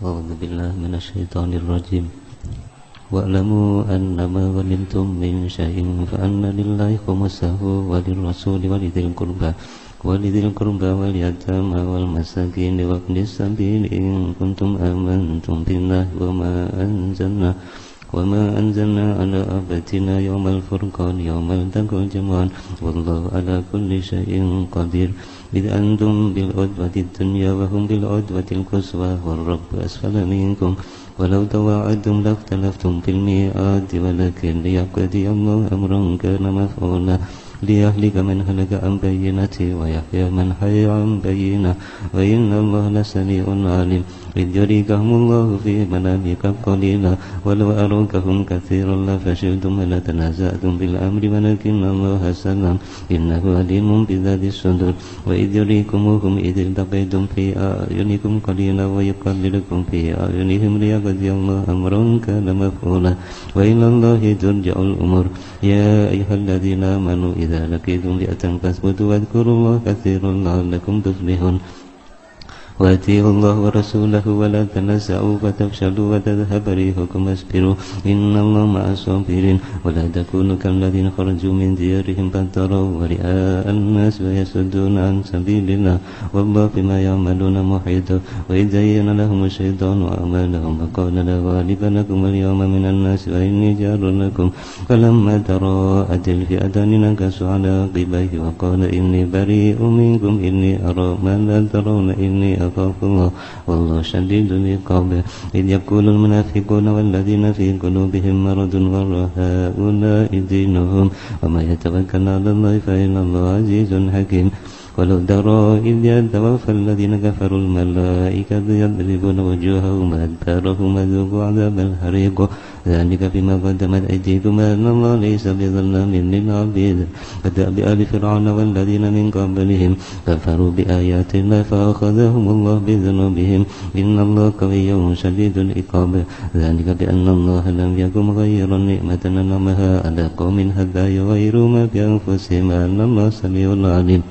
أعوذ بالله من الشيطان الرجيم واعلموا أنما غنمتم من شيء فأن لله خمسه وللرسول ولذي القربى واليتامى والمساكين وابن السبيل إن كنتم آمنتم بالله وما أنزلنا على عبدنا يوم الفرقان يوم التقى الجمعان والله على كل شيء قدير إذ أنتم بالعدوة الدنيا وهم بالعدوة القصوى والرب أسفل منكم ولو تواعدتم لاختلفتم في الميعاد ولكن ليقضي الله أمرا كان مفعولا ليهلك من هلك عن بينة ويحيى من حي عن بينة وإن الله لسميع عليم إذ يريكهم الله في منامك قليلا ولو أراكهم كثيرا لفشلتم ولتنازعتم بالأمر ولكن الله سلم إنه عليم بذات الصدور وإذ يريكموهم إذ التقيتم في أعينكم قليلا ويقللكم في أعينهم ليقضي الله أمرا كان مفعولا وإلى الله ترجع الأمور يا أيها الذين آمنوا إذا لقيتم فئة فاثبتوا واذكروا الله كثيرا لعلكم تفلحون وأطيعوا الله ورسوله ولا تنازعوا فتفشلوا وتذهب ريحكم واصبروا إن الله مع الصابرين ولا تكونوا كالذين خرجوا من ديارهم بطرا ورئاء الناس ويصدون عن سبيل الله والله بما يعملون محيط وإذ زين لهم الشيطان أعمالهم وقال لا غالب لكم اليوم من الناس وإني جار لكم فلما تراءت الفئتان نكصوا على عقبيه وقال إني بريء منكم إني أرى ما لا ترون إني أخاف الله والله شديد العقاب إذ يقول المنافقون والذين في قلوبهم مرض غر هؤلاء دينهم وما يتوكل على الله فإن الله عزيز حكيم ولو ترى إذ يتوفى الذين كفروا الملائكة يضربون وجوههم وأدبارهم وذوقوا عذاب الحريق ذلك بما قدمت أيديكم أن الله ليس بظلام للعبيد كدأب آل فرعون والذين من قبلهم كفروا بآيات الله فأخذهم الله بذنوبهم إن الله قوي شديد العقاب ذلك بأن الله لم يكن غير نعمة أنعمها على قوم حتى يغيروا ما بأنفسهم أن الله سميع عليم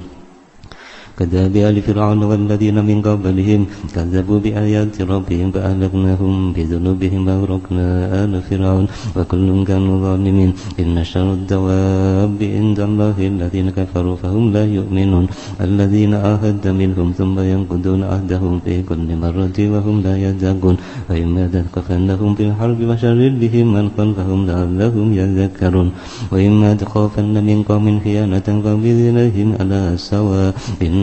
كذاب آل فرعون والذين من قبلهم كذبوا بآيات ربهم فأهلكناهم بذنوبهم وأغرقنا آل فرعون وكل كانوا ظالمين إن شر الدواب عند الله الذين كفروا فهم لا يؤمنون الذين عاهدت منهم ثم ينقضون عهدهم في كل مرة وهم لا يتقون وإما تثقفنهم في الحرب فشرد بهم من خلفهم لعلهم يذكرون وإما تخافن من قوم خيانة فانبذ إليهم على سواء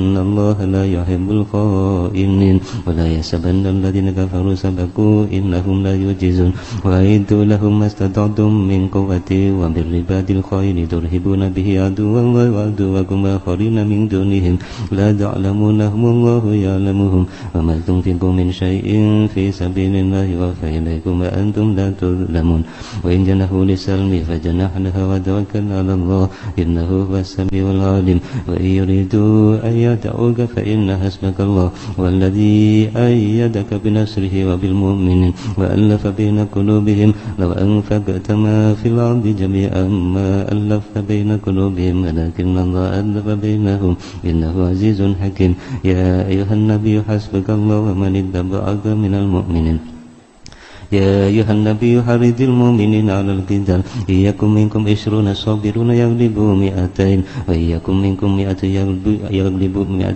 إن الله لا يحب الخائنين ولا يحسبن الذين كفروا سبقوا إنهم لا يعجزون وأعدوا لهم ما استطعتم من قوة ومن رباط الخيل ترهبون به عدو الله وعدوكم آخرين من دونهم لا تعلمونهم الله يعلمهم وما تنفقوا من شيء في سبيل الله يوفى إليكم وأنتم لا تظلمون وإن جنحوا للسلم فجنح لها وتوكل على الله إنه هو السميع العليم وإن يريدوا أن يدعوك فإن حسبك الله والذي أيدك بنصره وبالمؤمنين وألف بين قلوبهم لو أنفقت ما في الأرض جميعا ما ألفت بين قلوبهم ولكن الله ألف بينهم إنه عزيز حكيم يا أيها النبي حسبك الله ومن اتبعك من المؤمنين يا أيها النبي حرض المؤمنين على القتال إن يكن منكم 20 صابرون يغلبوا 200 وإن يكن منكم 100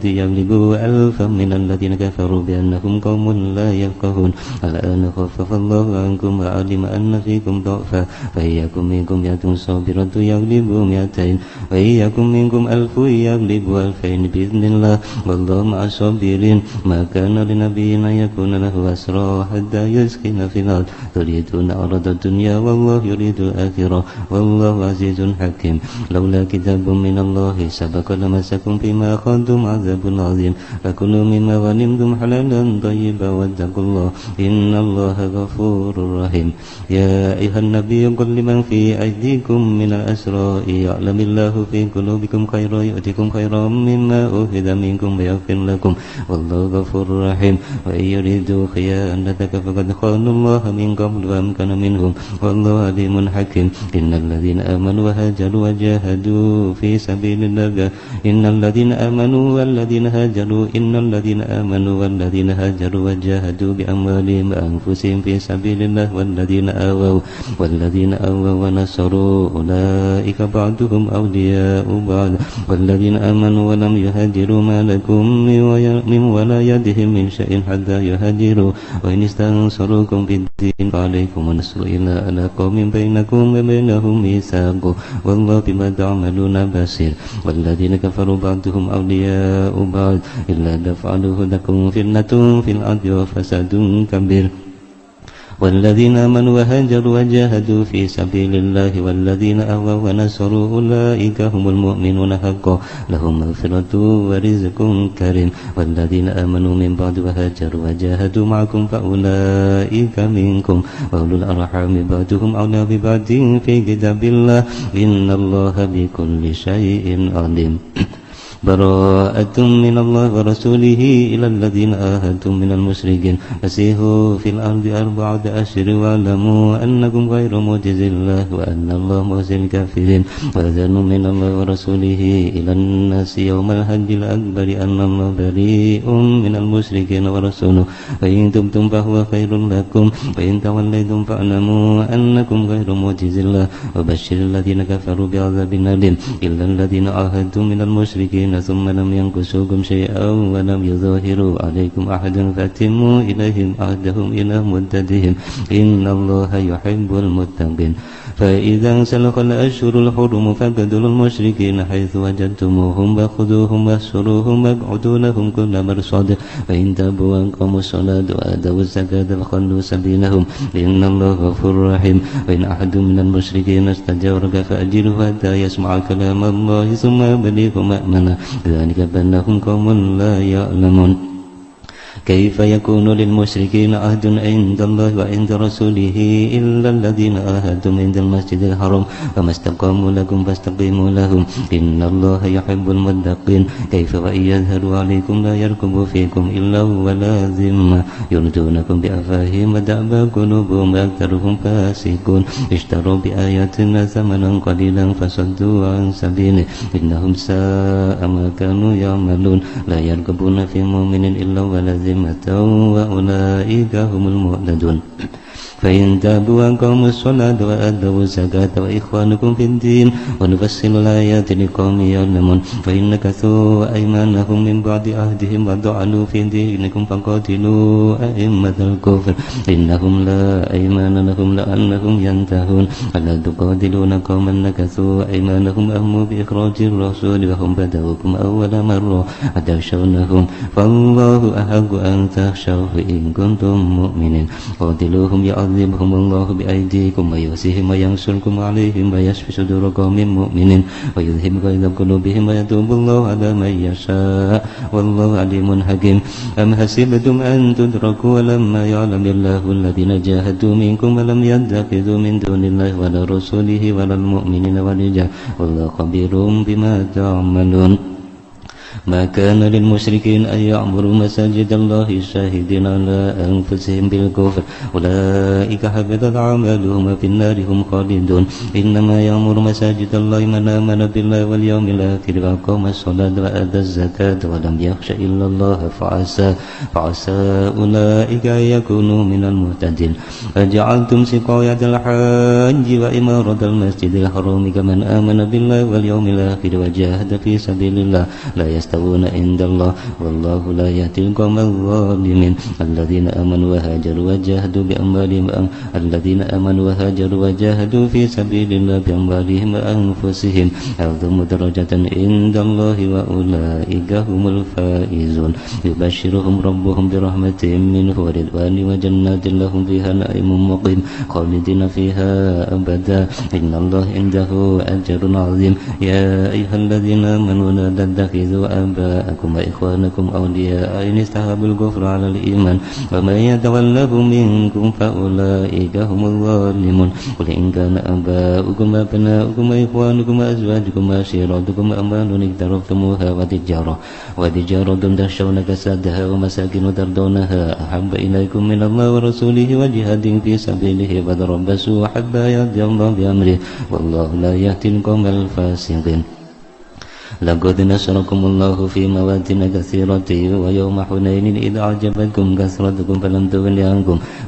يغلبوا 1000 من الذين كفروا بأنهم قوم لا يفقهون الآن خفف الله عنكم وعلم أن فيكم ضعفا فإن يكن منكم 100 صابرة يغلبوا 200 وإن يكن منكم 1000 يغلبوا 2000 بإذن الله والله مع الصابرين ما كان لنبي أن يكون له أسرى حتى يسكن في الأرض تريدون عرض الدنيا والله يريد الآخرة والله عزيز حكيم لولا كتاب من الله سبق لمسكم فيما أخذتم عذاب عظيم فكلوا مما غنمتم حلالا طيبا واتقوا الله إن الله غفور رحيم يا أيها النبي قل لمن في أيديكم من الأسرى يعلم الله في قلوبكم خيرا يؤتكم خيرا مما أخذ منكم ويغفر لكم والله غفور رحيم وإن يريدوا خيانتك فقد خانوا الله الله من قبل وأمكن منهم والله عليم حكيم إن الذين آمنوا وهاجروا وجاهدوا في سبيل الله إن الذين آمنوا والذين هاجروا وجاهدوا بأموالهم وأنفسهم في سبيل الله والذين آووا ونصروا أولئك بعضهم أولياء بعض والذين آمنوا ولم يهاجروا ما لكم من ولايتهم من شيء حتى يهاجروا وإن استنصروكم في الدين فعليكم النصر إلا على قوم بينكم وبينهم ميثاق والله بما تعملون بصير والذين كفروا بعضهم أولياء بعض إلا تفعلوه تكن فتنة في الأرض وفساد كبير والذين آمنوا وهاجروا وجاهدوا في سبيل الله والذين آووا ونصروا أولئك هم المؤمنون حقا لهم مغفرة ورزق كريم والذين آمنوا من بعد وهاجروا وجاهدوا معكم فأولئك منكم وأولو الأرحام بعضهم أولى ببعض في كتاب الله إن الله بكل شيء عليم براءة من الله ورسوله إلى الذين آهدتم من المشركين فسيحوا في الأرض 4 أشهر واعلموا أنكم غير معجز الله وأن الله مخزي الكافرين وأذان من الله ورسوله إلى الناس يوم الحج الأكبر أن الله بريء من المشركين ورسوله فإن تبتم فهو خير لكم وإن توليتم فاعلموا أنكم غير معجز الله وبشر الذين كفروا بعذاب أليم إلا الذين عاهدتم من المشركين ثم لم ينقصوكم شيئا ولم يظاهروا عليكم أحدا فأتموا إليهم عهدهم إلى مدتهم إن الله يحب المتقين فإذا انسلخ الأشهر الحرم فاقتلوا المشركين حيث وجدتموهم وخذوهم واحصروهم واقعدوا لهم كل مرصاد فإن تابوا وأقاموا الصلاة وآتوا الزكاة فخلوا سبيلهم إن الله غفور رحيم وإن أحد من المشركين استجارك فأجره حتى يسمع كلام الله ثم يبلغه مأمنا ذلك بأنهم قوم لا يعلمون كيف يكون للمشركين عهد عند الله وعند رسوله إلا الذين عاهدتم عند المسجد الحرام فما استقاموا لكم فاستقيموا لهم إن الله يحب المتقين كيف وإن يظهروا عليكم لا يرقبوا فيكم إلا ولا ذمة يرضونكم بأفواههم وتأبى قلوبهم وأكثرهم فاسقون اشتروا بآياتنا ثمنا قليلا فصدوا عن سبيله إنهم ساء ما كانوا يعملون لا يرقبون في مؤمن إلا ولا ذمة وأولئك هم المهتدون فإن تابوا وأقاموا الصلاة وآتوا الزكاة وإخوانكم في الدين ونفصل الآيات لقوم يعلمون فإن نكثوا أيمانهم من بعد عهدهم وطعنوا في دينكم فقاتلوا أئمة الكفر إنهم لا أيمان لهم لأنهم ينتهون ألا تقاتلون قوما نكثوا أيمانهم أهموا بإخراج الرسول وهم بدأوكم أول مرة أتخشونهم فالله أحق أن تخشوه إن كنتم مؤمنين قاتلوهم يعذبهم الله بأيديكم ويخزيهم وينصركم عليهم ويشفي صدور قوم مؤمنين ويذهب غيظ قلوبهم ويتوب الله على من يشاء والله عليم حكيم أم حسبتم أن تدركوا ولما يعلم الله الذين جاهدوا منكم ولم يتخذوا من دون الله ولا رسوله ولا المؤمنين وليا والله خبير بما تعملون ما كان للمشركين أن يعمروا مساجد الله شاهدين على أنفسهم بالكفر أولئك حبطت أعمالهم في النار هم خالدون إنما يعمر مساجد الله من آمن بالله واليوم الآخر وأقام الصلاة وآتى الزكاة ولم يخش إلا الله فعسى أولئك أن يكونوا من المهتدين أجعلتم سقاية الحاج وإمارة المسجد الحرام كمن آمن بالله واليوم الآخر وجاهد في سبيل الله لا يستوون عند الله والله لا يهدي القوم الظالمين الذين آمنوا وهاجروا وجاهدوا بأموالهم في سبيل الله بأموالهم وأنفسهم أعظم درجة عند الله وأولئك هم الفائزون يبشرهم ربهم برحمة منه ورضوان وجنات لهم فيها نعيم مقيم خالدين فيها أبدا إن الله عنده أجر عظيم يا أيها الذين آمنوا لا تتخذوا آباءكم وإخوانكم أولياء إن استحبوا الكفر على الإيمان ومن يتولهم منكم فأولئك هم الظالمون قل إن كان آباؤكم وأبناؤكم وإخوانكم وأزواجكم وعشيرتكم وأموال اقترفتموها وتجارة تخشون كسادها ومساكن ترضونها أحب إليكم من الله ورسوله وجهاد في سبيله فتربصوا حتى يأتي الله بأمره والله لا يهدي القوم الفاسقين لقد نصركم الله في مواطن كثيرة ويوم حنين إذ أعجبتكم كثرتكم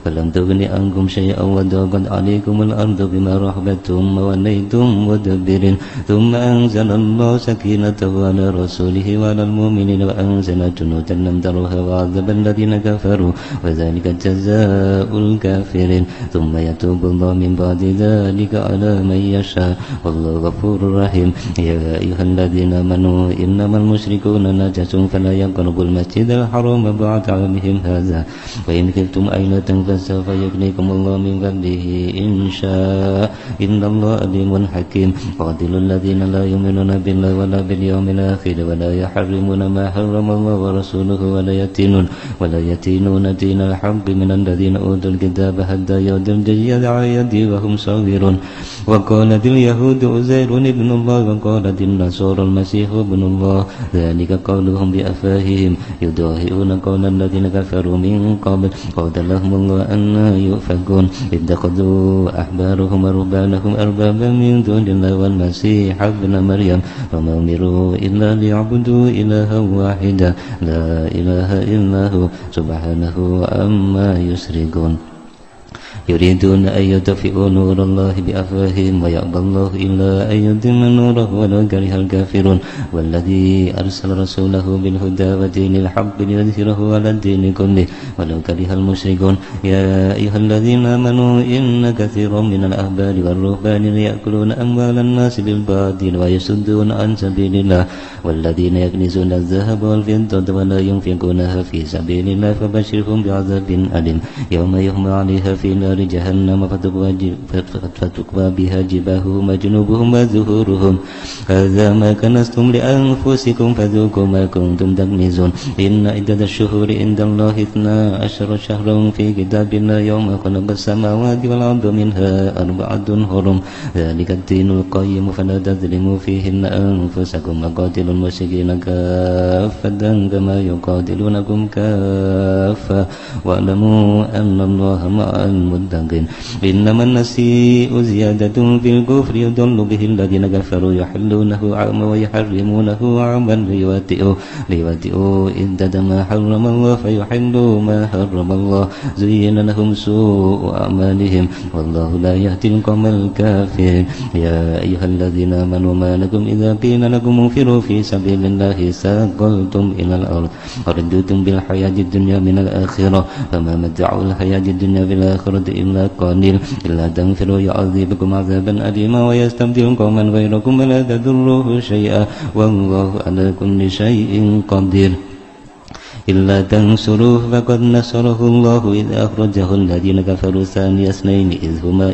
فلم تغن عنكم شيئا وضاقت عليكم الأرض بما رحبت ثم وليتم مدبرين ثم أنزل الله سكينته على رسوله وعلى المؤمنين وأنزل جنودا لم تروها وعذب الذين كفروا وذلك جزاء الكافرين ثم يتوب الله من بعد ذلك على من يشاء والله غفور رحيم يا أيها الذين آمنوا إنما المشركون نجس فلا يقربوا المسجد الحرام بعد عامهم هذا وإن خفتم عيلة فسوف يغنيكم الله من فضله إن شاء إن الله عليم حكيم قاتلوا الذين لا يؤمنون بالله ولا باليوم الآخر ولا يحرمون ما حرم الله ورسوله ولا يدينون دين الحق من الذين أوتوا الكتاب حتى يؤتوا الجزية عن يد وهم صاغرون وقالت اليهود عزير ابن الله وقالت النصارى المسيح ابن الله ذلك قولهم بأفواههم يضاهئون قول الذين كفروا من قبل قاتلهم الله أن يؤفكون اتخذوا أحبارهم ورهبانهم أربابا من دون الله والمسيح ابن مريم وما أمروا إلا ليعبدوا إلها واحدا لا إله إلا هو سبحانه عما يشركون يريدون أن يطفئوا نور الله بأفواههم ويأبى الله إلا أن يتم نوره ولو كره الكافرون والذي أرسل رسوله بالهدى ودين الحق ليظهره على الدين كله ولو كره المشركون يا أيها الذين آمنوا إن كثيرا من الأحبار والرهبان ليأكلون أموال الناس بالباطل ويصدون عن سبيل الله والذين يكنزون الذهب والفضة ولا ينفقونها في سبيل الله فبشرهم بعذاب أليم يوم يحمى عليها في نار جهنم فتكوى بها جباههم وجنوبهم وظهورهم هذا ما كنزتم لأنفسكم فذوقوا ما كنتم تكنزون إن عدة الشهور عند الله 12 شهرا في كتاب الله يوم خلق السماوات والأرض منها 4 حرم ذلك الدين القيم فلا تظلموا فيهن أنفسكم وقاتلوا المشركين كافة كما يقاتلونكم كافة واعلموا أن الله مع المتقين إنما النسيء زيادة في الكفر يضل به الذين كفروا يحلونه عاما ويحرمونه عاما ليواتئوا عدة ما حرم الله فيحلوا ما حرم الله زين لهم سوء أعمالهم والله لا يهدي القوم الكافرين يا أيها الذين آمنوا ما لكم إذا قيل لكم انفروا في سبيل الله ثاقلتم إلى الأرض أرضيتم بالحياة الدنيا من الآخرة فما متاع الحياة الدنيا في الآخرة إلا قليل إلا تنفروا يعذبكم عذابا أليما ويستبدل قوما غيركم ولا تضروه شيئا والله على كل شيء قدير إلا تنصروه فقد نصره الله إذ أخرجه الذين كفروا ثاني اثنين إذ هما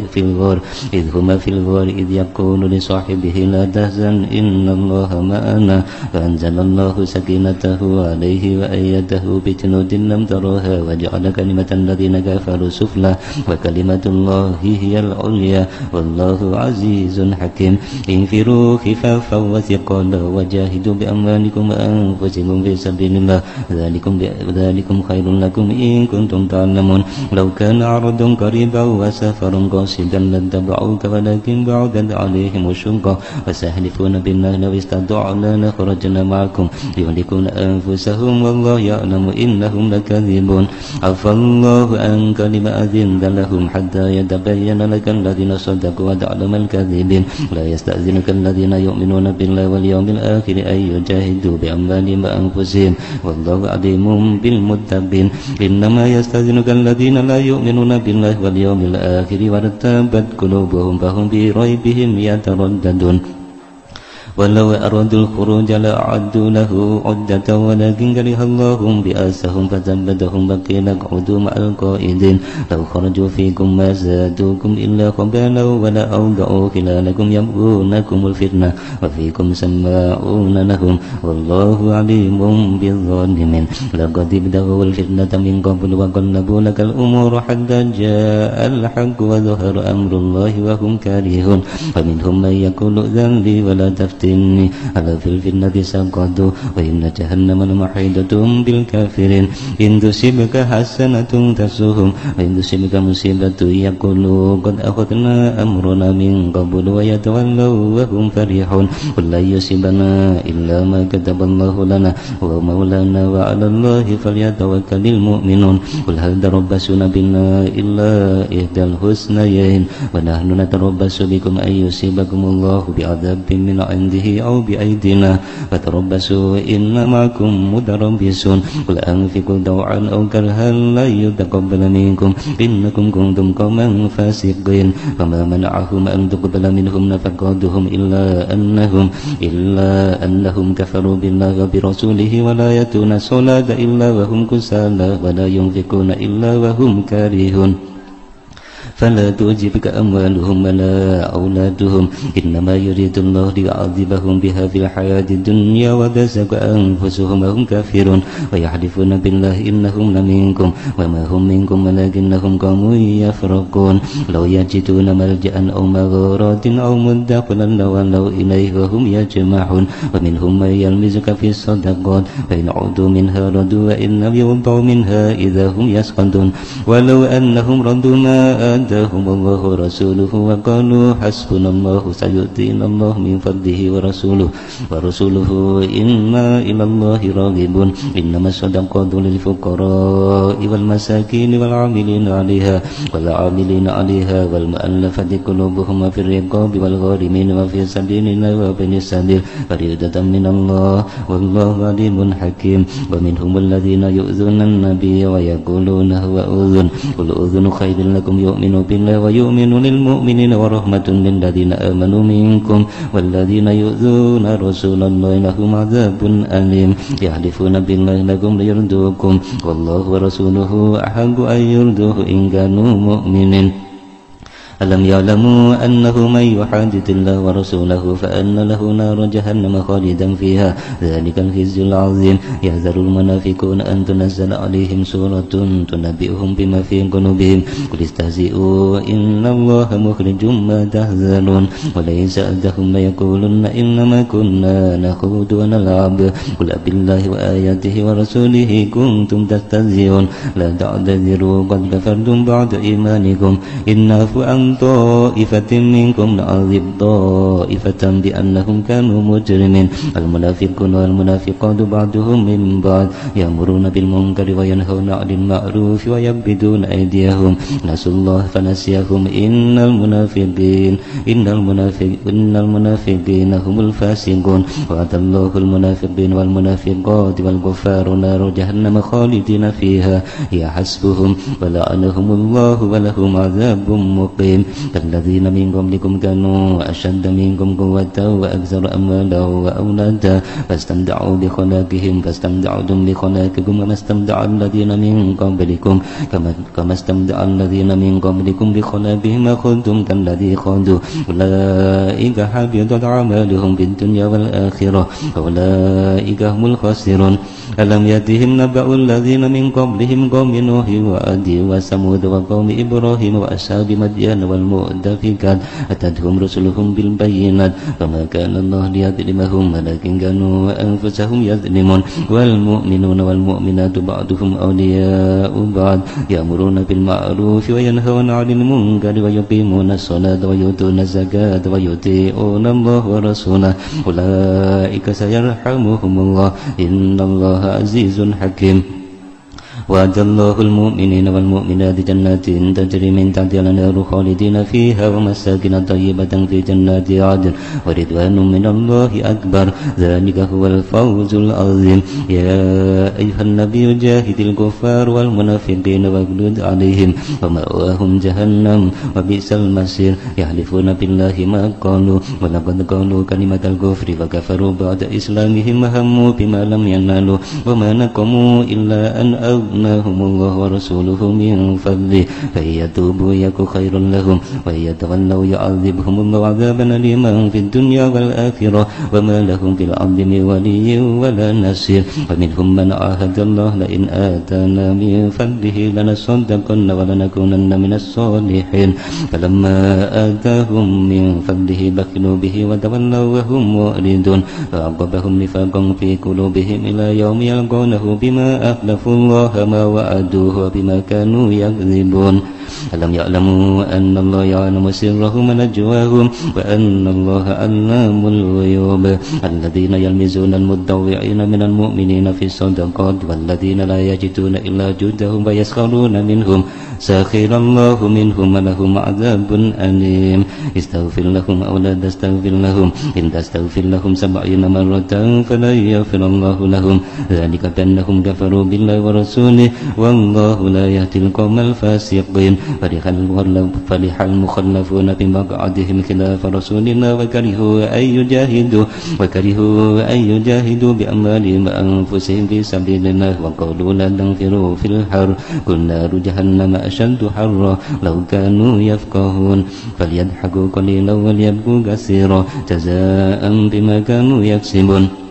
في الغار إذ يقول لصاحبه لا تحزن إن الله معنا فأنزل الله سكينته عليه وأيده بجنود لم تروها وجعل كلمة الذين كفروا سفلى وكلمة الله هي العليا والله عزيز حكيم انفروا خفافا وثقالا وجاهدوا بأموالكم وأنفسكم في سبيل الله ذلكم خير لكم إن كنتم تعلمون لو كان عرض قريبا وسفر قاصدا لاتبعوك ولكن بعدت عليهم الشقة وسيحلفون بالله لو استطعنا لخرجنا معكم يهلكون أنفسهم والله يعلم إنهم لكاذبون عفى الله عنك لما أذنت لهم حتى يتبين لك الذين صدقوا وتعلم الكاذبين لا يستأذنك الذين يؤمنون بالله واليوم الآخر أن يجاهدوا بأموالهم وأنفسهم والله عليم بالمتقين إنما يستأذنك الذين لا يؤمنون بالله واليوم الآخر وارتابت قلوبهم فهم بريبهم يترددون ولو أرادوا الخروج لأعدوا له عدة ولكن كره الله بأسهم فثبتهم وقيل اقعدوا مع القائدين لو خرجوا فيكم ما زادوكم إلا خبالا ولا أوضعوا خلالكم يبغونكم الفتنة وفيكم سماعون لهم والله عليم بالظالمين لقد ابتغوا الفتنة من قبل وقلبوا لك الأمور حتى جاء الحق وظهر أمر الله وهم كارهون ومنهم من يقول ائذن لي ولا تفتني ألا في الفتنة سقطوا وإن جهنم لمحيطة بالكافرين إن تصبك حسنة تسؤهم وإن تصبك مصيبة يقولوا قد أخذنا أمرنا من قبل ويتولوا وهم فرحون قل لا يصيبنا إلا ما كتب الله لنا هو مولانا وعلى الله فليتوكل المؤمنون قل هل تربصون بنا إلا إحدى الحسنيين ونحن نتربص بكم أن يصيبكم الله بعذاب من عنده أو بأيدينا فتربصوا إن معكم متربصون قل أنفقوا طوعا أو كرها لا يتقبل منكم إنكم كنتم قوما فاسقين فما منعهم أن تقبل منهم نفقاتهم إلا أنهم كفروا بالله وبرسوله ولا يأتون الصلاة إلا وهم كسالى ولا ينفقون إلا وهم كارهون فلا تعجبك أموالهم ولا أولادهم إنما يريد الله ليعذبهم بها في الحياة الدنيا وتزهق أنفسهم وهم كافرون ويحلفون بالله إنهم لمنكم وما هم منكم ولكنهم قوم يفرقون لو يجدون ملجأ أو مغارات أو مدخلا لولوا إليه وهم يجمعون ومنهم من يلمزك في الصدقات فإن عودوا منها ردوا وإن لم يرضوا منها إذا هم يسخطون ولو أنهم ردوا ما آتاهم الله ورسوله وقالوا حسبنا الله سيؤتينا الله من فضله ورسوله إنا إلى الله راغبون إنما الصدقات للفقراء والمساكين والعاملين عليها والمؤلفة قلوبهم وفي الرقاب والغارمين وفي سبيل الله وابن السبيل فريضة من الله والله عليم حكيم ومنهم الذين يؤذون النبي ويقولون هو أذن قل أذن خير لكم يؤمن بالله ويؤمن للمؤمنين ورحمة للذين آمنوا منكم والذين يؤذون رسول الله لهم عذاب أليم يحلفون بالله لكم ليرضوكم والله ورسوله أحق أن يرضوه إن كانوا مؤمنين ألم يعلموا أنه من يحادث الله ورسوله فأن له نار جهنم خالدا فيها ذلك الخزي العظيم يحذر المنافقون أن تنزل عليهم سورة تنبئهم بما في قلوبهم قل استهزئوا إن الله مخرج ما تحذرون ولئن سألتهم ليقولن إنما كنا نخوض ونلعب قل أبالله وآياته ورسوله كنتم تستهزئون لا تعتذروا قد كفرتم بعد إيمانكم إن نعفو عن طائفة منكم نعذب طائفة بأنهم كانوا مجرمين المنافقون والمنافقات بعضهم من بعض يأمرون بالمنكر وينهون عن المعروف ويقبضون أيديهم نسوا الله فنسيهم إن المنافقين هم الفاسقون وعد الله المنافقين والمنافقات والكفار نار جهنم خالدين فيها هي حسبهم ولعنهم الله ولهم عذاب مقيم كالذين من قبلكم كانوا أشد منكم قوة وأكثر أموالا وأولادا فاستمتعوا بخلاقهم فاستمتعتم بخلاقكم وما استمتع الذين من قبلكم كما استمتع الذين من قبلكم بخلاقهم وخذتم كالذي خاضوا أولئك حبطت أعمالهم في الدنيا والآخرة أولئك هم الخاسرون ألم يأتهم نبأ الذين من قبلهم قوم نوح وعاد وثمود وقوم إبراهيم وأصحاب مدين والمؤتفكات أتتهم رسلهم بالبينات فما كان الله ليظلمهم ولكن كانوا أنفسهم يظلمون والمؤمنون والمؤمنات بعضهم أولياء بعض يأمرون بالمعروف وينهون عن المنكر ويقيمون الصلاة ويؤتون الزكاة ويطيعون الله ورسوله أولئك سيرحمهم الله إن الله عزيز حكيم وعد الله المؤمنين والمؤمنات جنات تجري من تحتها الأنهار خالدين فيها ومساكن طيبة في جنات عدن ورضوان من الله أكبر ذلك هو الفوز العظيم يا أيها النبي جاهد الكفار والمنافقين واغلظ عليهم ومأواهم جهنم وبئس المصير يحلفون بالله ما قالوا ولقد قالوا كلمة الكفر وكفروا بعد إسلامهم وهموا بما لم ينالوا وما نقموا إلا أن أغناهم الله ورسوله من فضله فإن يتوبوا يك خير لهم وإن يتولوا يعذبهم الله عذابا أليما في الدنيا والآخرة وما لهم في الأرض من ولي ولا نصير ومنهم من عاهد الله لئن آتانا من فضله لنصدقن ولنكونن من الصالحين فلما آتاهم من فضله بخلوا به وتولوا وهم معرضون فعقبهم نفاقا في قلوبهم إلى يوم يلقونه بما أخلفوا الله ما وعدوه وبما كانوا يكذبون ألم يعلموا أن الله يعلم سرهم ونجواهم وأن الله علام الغيوب الذين يلمزون المتطوعين من المؤمنين في الصدقات والذين لا يجدون إلا جهدهم ويسخرون منهم سخر الله منهم ولهم عذاب أليم استغفر لهم أو لا تستغفر لهم إن تستغفر لهم 70 مرة فلن يغفر الله لهم ذلك بأنهم كفروا بالله ورسوله والله لا يهدي القوم الفاسقين فرح المخلفون بمقعدهم خلاف رسول الله وكرهوا أن يجاهدوا بأموالهم وأنفسهم في سبيل الله وقالوا لا تنفروا في الحر قل نار جهنم أشد حرا لو كانوا يفقهون فليضحكوا قليلا وليبكوا كثيرا جزاء بما كانوا يكسبون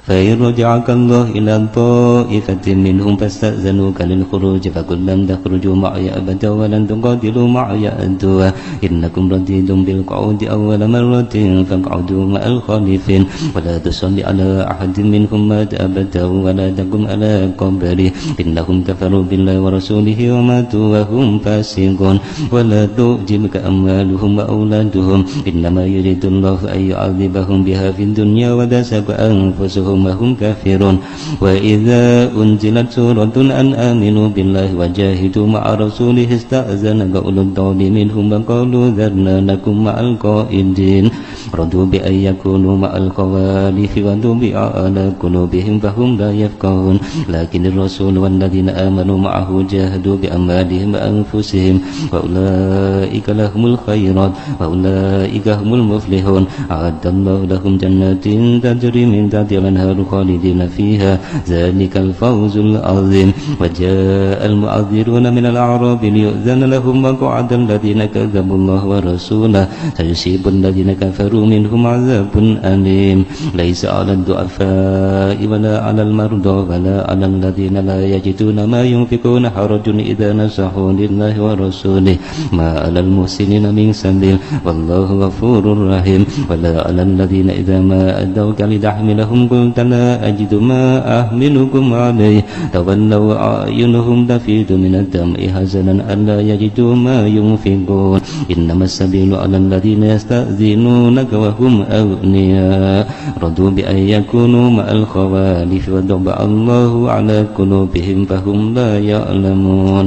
فإن رجعك الله إلى طائفة منهم فاستأذنوك للخروج فقل لن تخرجوا معي أبدا ولن تقاتلوا معي أبدا إنكم رضيتم بالقعود أول مرة فاقعدوا مع الخالفين ولا تصل على أحد منهم مات أبدا ولا تقم على قبره إنهم كفروا بالله ورسوله وماتوا وهم فاسقون ولا تعجبك أموالهم وأولادهم إنما يريد الله أن يعذبهم بها في الدنيا وتزهق أنفسهم وهم كافرون وإذا أنزلت سورة أن آمنوا بالله وجاهدوا مع رسوله استأذنك أولو الطول منهم وقالوا ذرنا لكم مع القائدين رضوا بأن يكونوا مع الخوالف وطبع على قلوبهم فهم لا يفقهون لكن الرسول والذين آمنوا معه جاهدوا بأموالهم وأنفسهم وأولئك لهم الخيرات وأولئك هم المفلحون أعد الله لهم جنات تجري من تحتها الأنهار خالدين فيها ذلك الفوز العظيم وجاء المعذرون من الأعراب ليؤذن لهم وقعد الذين كذبوا الله ورسوله سيصيب الذين كفروا منهم عذاب أليم ليس على الضعفاء ولا على المرضى ولا على الذين لا يجدون ما ينفقون حرج إذا نصحوا لله ورسوله ما على المحسنين من سبيل والله غفور رحيم ولا على الذين إذا ما أدوك لتحملهم قلت لا أجد ما أحملكم عليه تولوا أعينهم تفيض من الدمع حزنا ألا يجدوا ما ينفقون إنما السبيل على الذين يستأذنونك وهم أغنياء رضوا بأن يكونوا مع الخوالف وطبع الله على قلوبهم فهم لا يعلمون